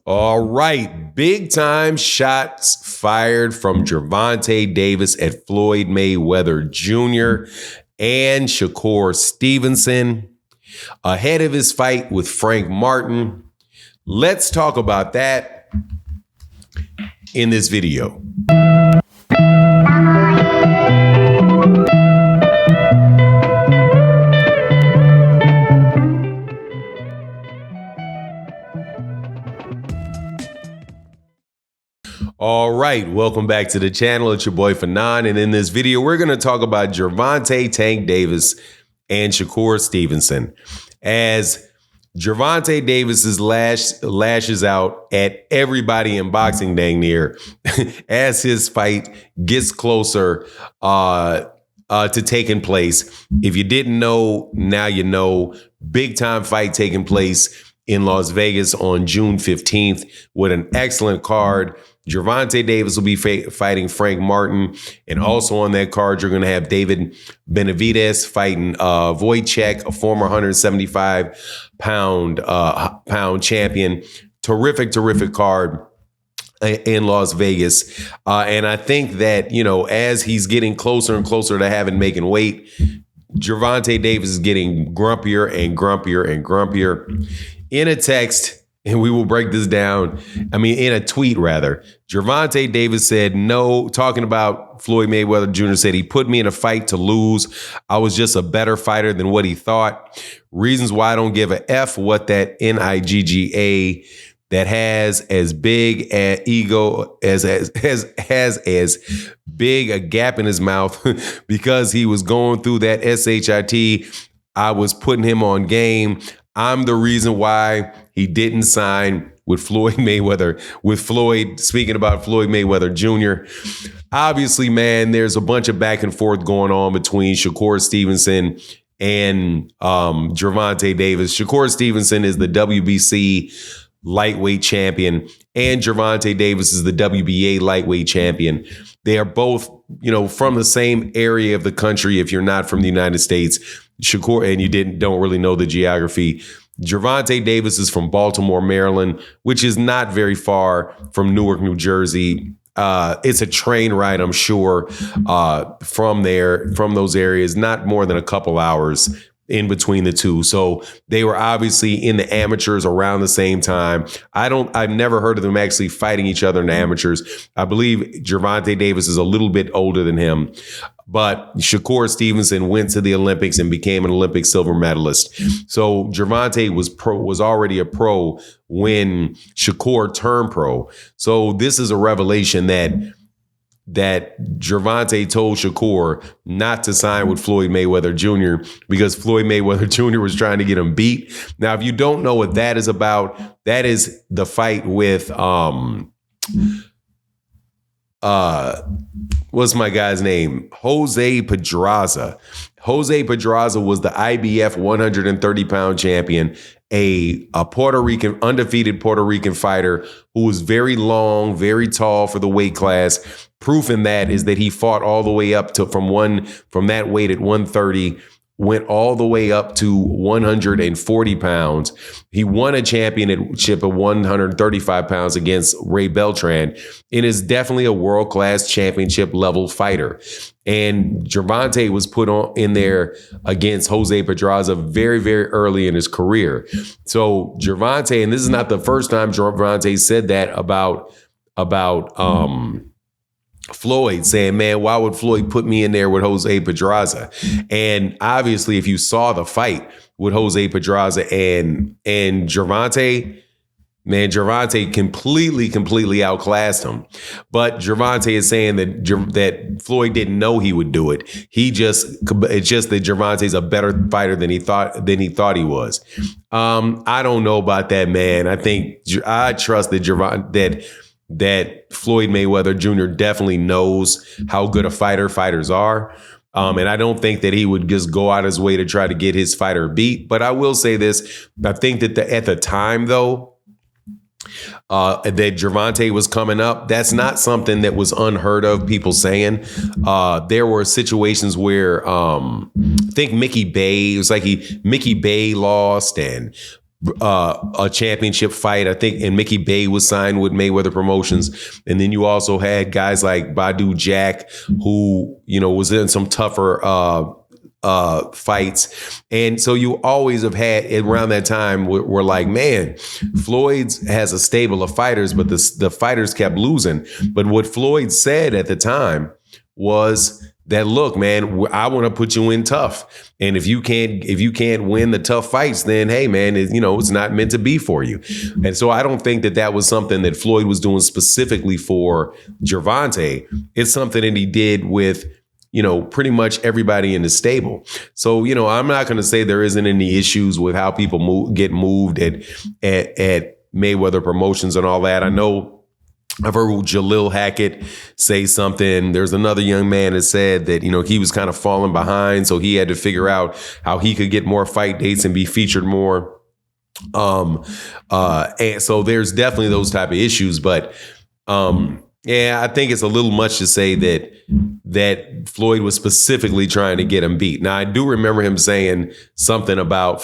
All right, big time shots fired from Gervonta Davis at Floyd Mayweather Jr. and Shakur Stevenson ahead of his fight with Frank Martin. Let's talk about that in this video. All right, welcome back to the channel. It's your boy Fanon, and in this video, we're going to talk about Gervonta Tank Davis and Shakur Stevenson as Gervonta Davis lashes out at everybody in boxing dang near as his fight gets closer to taking place. If you didn't know, now you know. Big time fight taking place in Las Vegas on June 15th with an excellent card. Gervonta Davis will be fighting Frank Martin. And also on that card, you're going to have David Benavidez fighting Wojciech, a former 175-pound champion. Terrific card in Las Vegas. And I think that, you know, as he's getting closer and closer to making weight, Gervonta Davis is getting grumpier and grumpier. In a text, and we will break this down. In a tweet, rather. Gervonta Davis said, no, talking about Floyd Mayweather Jr., said he put me in a fight to lose. I was just a better fighter than what he thought. Reasons why I don't give a F what that NIGGA that has as big an ego has as big a gap in his mouth because he was going through that SHIT. I was putting him on game. I'm the reason why he didn't sign with Floyd Mayweather. Speaking about Floyd Mayweather Jr., obviously, man, there's a bunch of back and forth going on between Shakur Stevenson and Gervonta Davis. Shakur Stevenson is the WBC lightweight champion, and Gervonta Davis is the WBA lightweight champion. They are both, you know, from the same area of the country. If you're not from the United States, Shakur, and you don't really know the geography, Gervonta Davis is from Baltimore, Maryland, which is not very far from Newark, New Jersey. It's a train ride, I'm sure, from those areas, not more than a couple hours in between the two. So they were obviously in the amateurs around the same time. I've never heard of them actually fighting each other in the amateurs. I believe Gervonta Davis is a little bit older than him, but Shakur Stevenson went to the Olympics and became an Olympic silver medalist. So Gervonta was already a pro when Shakur turned pro. So this is a revelation that Gervonta told Shakur not to sign with Floyd Mayweather Jr. because Floyd Mayweather Jr. was trying to get him beat. Now, if you don't know what that is about, that is the fight with what's my guy's name? Jose Pedraza. Jose Pedraza was the IBF 130-pound champion, a Puerto Rican, undefeated Puerto Rican fighter who was very long, very tall for the weight class. Proof in that is that he fought all the way up to from that weight at 130, went all the way up to 140 pounds. He won a championship of 135 pounds against Ray Beltran and is definitely a world-class championship level fighter. And Gervonta was put in there against Jose Pedraza very early in his career. So Gervonta, and this is not the first time Gervonta said that about Floyd, saying, man, why would Floyd put me in there with Jose Pedraza? And obviously, if you saw the fight with Jose Pedraza and Gervonta, man, Gervonta completely outclassed him. But Gervonta is saying that Floyd didn't know he would do it. It's just that Gervonta's a better fighter than he thought he was. I don't know about that, man. I trust that Floyd Mayweather Jr. definitely knows how good a fighters are. And I don't think that he would just go out his way to try to get his fighter beat. But I will say this. I think that at the time, though, that Gervonta was coming up, that's not something that was unheard of, people saying. There were situations where I think Mickey Bay, Mickey Bay lost, and a championship fight. I think, and Mickey Bay was signed with Mayweather Promotions. And then you also had guys like Badu Jack, who, was in some tougher fights. And so you always have had around that time we're like, man, Floyd's has a stable of fighters, but the fighters kept losing. But what Floyd said at the time was that, look, man, I want to put you in tough. And if you can't win the tough fights, then, hey, man, it's not meant to be for you. And so I don't think that was something that Floyd was doing specifically for Gervonta. It's something that he did with, pretty much everybody in the stable. So, I'm not going to say there isn't any issues with how people get moved at Mayweather Promotions and all that. I know I've heard Jalil Hackett say something. There's another young man that said that, he was kind of falling behind. So he had to figure out how he could get more fight dates and be featured more. And so there's definitely those type of issues. But yeah, I think it's a little much to say that Floyd was specifically trying to get him beat. Now, I do remember him saying something about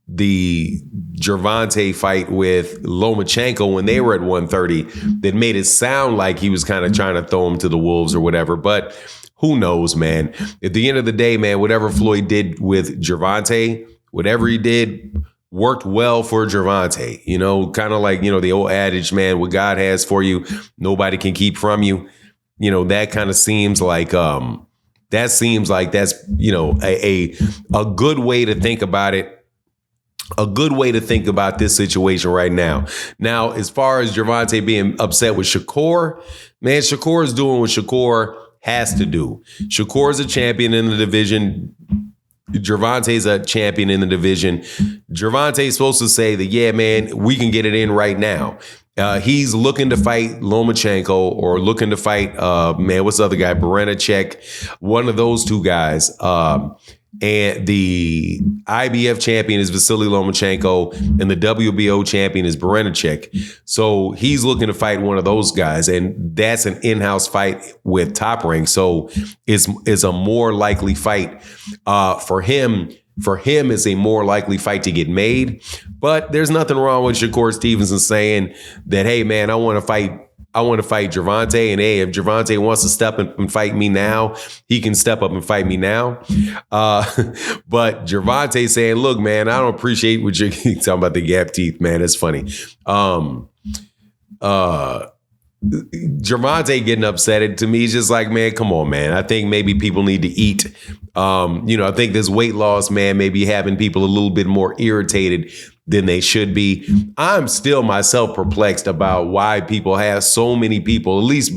the Gervonta fight with Lomachenko when they were at 130 that made it sound like he was kind of trying to throw him to the wolves or whatever. But who knows, man? At the end of the day, man, whatever Floyd did with Gervonta, whatever he did worked well for Gervonta. Kind of like, the old adage, man, what God has for you, nobody can keep from you. That kind of seems like that's, a good way to think about it. A good way to think about this situation right now. Now, as far as Gervonta being upset with Shakur, man, Shakur is doing what Shakur has to do. Shakur is a champion in the division. Gervonta is a champion in the division. Gervonta is supposed to say that, yeah, man, we can get it in right now. He's looking to fight Lomachenko or looking to fight, what's the other guy? Berenacek, one of those two guys. And the IBF champion is Vasily Lomachenko, and the WBO champion is Berenacek. So he's looking to fight one of those guys, and that's an in-house fight with Top Rank. So it's a more likely fight for him. For him, it's a more likely fight to get made. But there's nothing wrong with Shakur Stevenson saying that, hey, man, I want to fight Gervonta, and hey, if Gervonta wants to step up and fight me now, he can step up and fight me now. But Gervonta saying, look, man, I don't appreciate what you're talking about, the gap teeth, man. That's funny. Gervonta getting upset, to me, is just like, man, come on, man. I think maybe people need to eat. I think this weight loss, man, may be having people a little bit more irritated than they should be. I'm still myself perplexed about why people have so many people, at least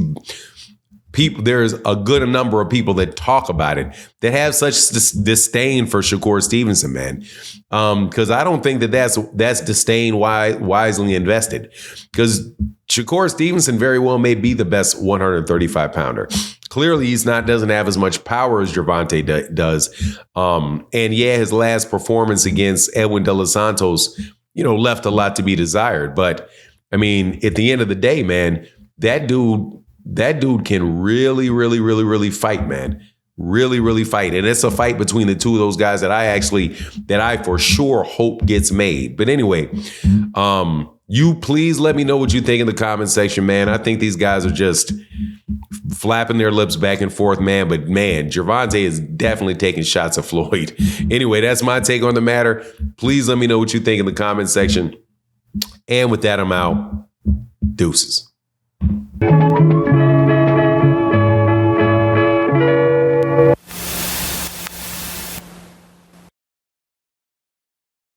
people, there's a good number of people that talk about it, that have such disdain for Shakur Stevenson, man. Because I don't think that's disdain wisely invested. Because Shakur Stevenson very well may be the best 135 pounder. Clearly, doesn't have as much power as Gervonta does. And yeah, his last performance against Edwin De Los Santos, left a lot to be desired. But I mean, at the end of the day, man, that dude can really, really, really, really fight, man. Really, really fight. And it's a fight between the two of those guys that I for sure hope gets made. But anyway, you please let me know what you think in the comment section, man. I think these guys are just flapping their lips back and forth, man. But man, Gervonta is definitely taking shots at Floyd. Anyway, that's my take on the matter. Please let me know what you think in the comment section. And with that, I'm out. Deuces.